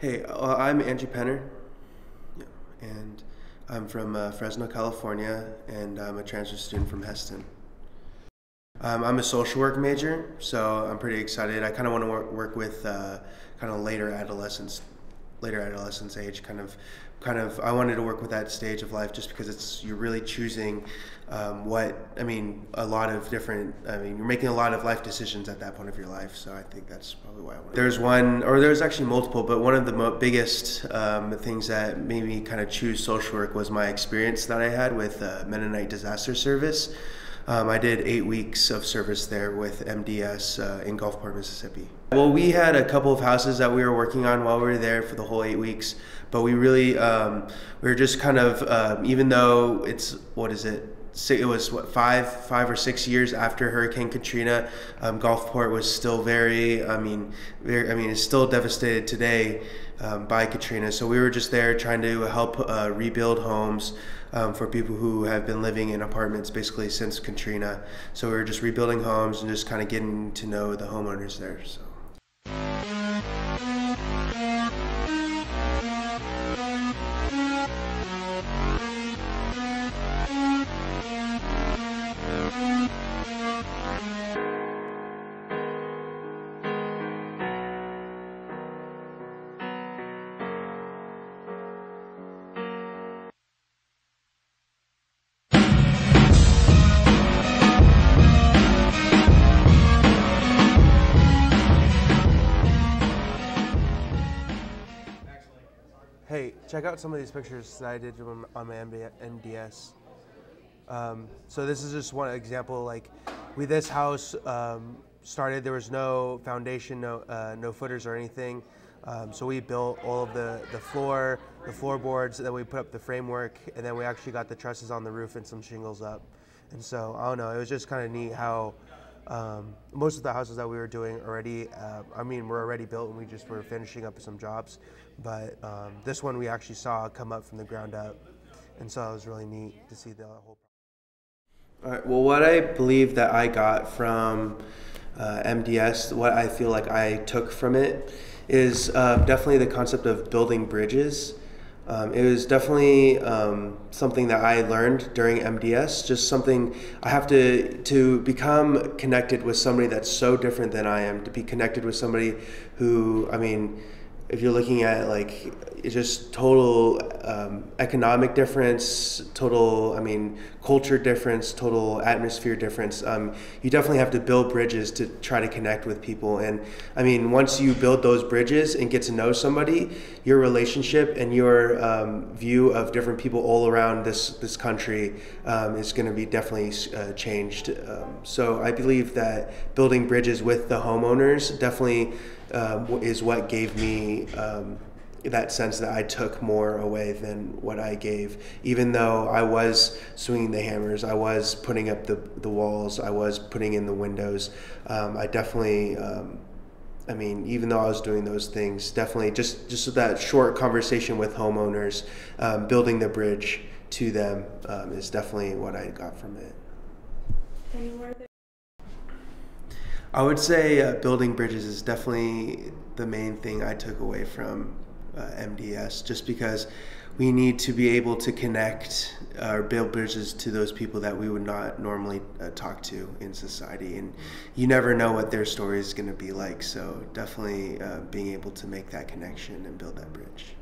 Hey, I'm Angie Penner, yeah, and I'm from Fresno, California, and I'm a transfer student from Heston. I'm a social work major, so I'm pretty excited. I kind of want to work with kind of later adolescence age. I wanted to work with that stage of life just because you're really choosing a lot of different. You're making a lot of life decisions at that point of your life. So I think that's probably why I wanted. There's actually multiple, but one of the biggest things that made me kind of choose social work was my experience that I had with Mennonite Disaster Service. I did 8 weeks of service there with MDS in Gulfport, Mississippi. Well, we had a couple of houses that we were working on while we were there for the whole 8 weeks, but we really, we were just kind of, even though it was 5 or 6 years after Hurricane Katrina, Gulfport was still it's still devastated today by Katrina. So we were just there trying to help rebuild homes for people who have been living in apartments basically since Katrina. So we were just rebuilding homes and just kind of getting to know the homeowners there. So. Hey, check out some of these pictures that I did on my NDS. So this is just one example. Like, this house started, there was no foundation, no footers or anything. So we built all of the floorboards, and then we put up the framework, and then we actually got the trusses on the roof and some shingles up. And so, I don't know, it was just kind of neat how most of the houses that we were doing already, were already built, and we just were finishing up some jobs. But this one we actually saw come up from the ground up, and so it was really neat to see the whole. All right. Well, what I believe that I got from MDS, what I feel like I took from it, is definitely the concept of building bridges. It was definitely something that I learned during MDS, just something I have to become connected with somebody that's so different than I am, to be connected with somebody who, if you're looking at it's just total economic difference, total culture difference, total atmosphere difference, you definitely have to build bridges to try to connect with people. And once you build those bridges and get to know somebody, your relationship and your view of different people all around this country is going to be definitely changed. So I believe that building bridges with the homeowners definitely is what gave me that sense that I took more away than what I gave. Even though I was swinging the hammers, I was putting up the walls, I was putting in the windows, I definitely, even though I was doing those things, definitely just that short conversation with homeowners, building the bridge to them is definitely what I got from it. Any more there? I would say building bridges is definitely the main thing I took away from MDS, just because we need to be able to connect or build bridges to those people that we would not normally talk to in society, and you never know what their story is going to be like, so definitely being able to make that connection and build that bridge.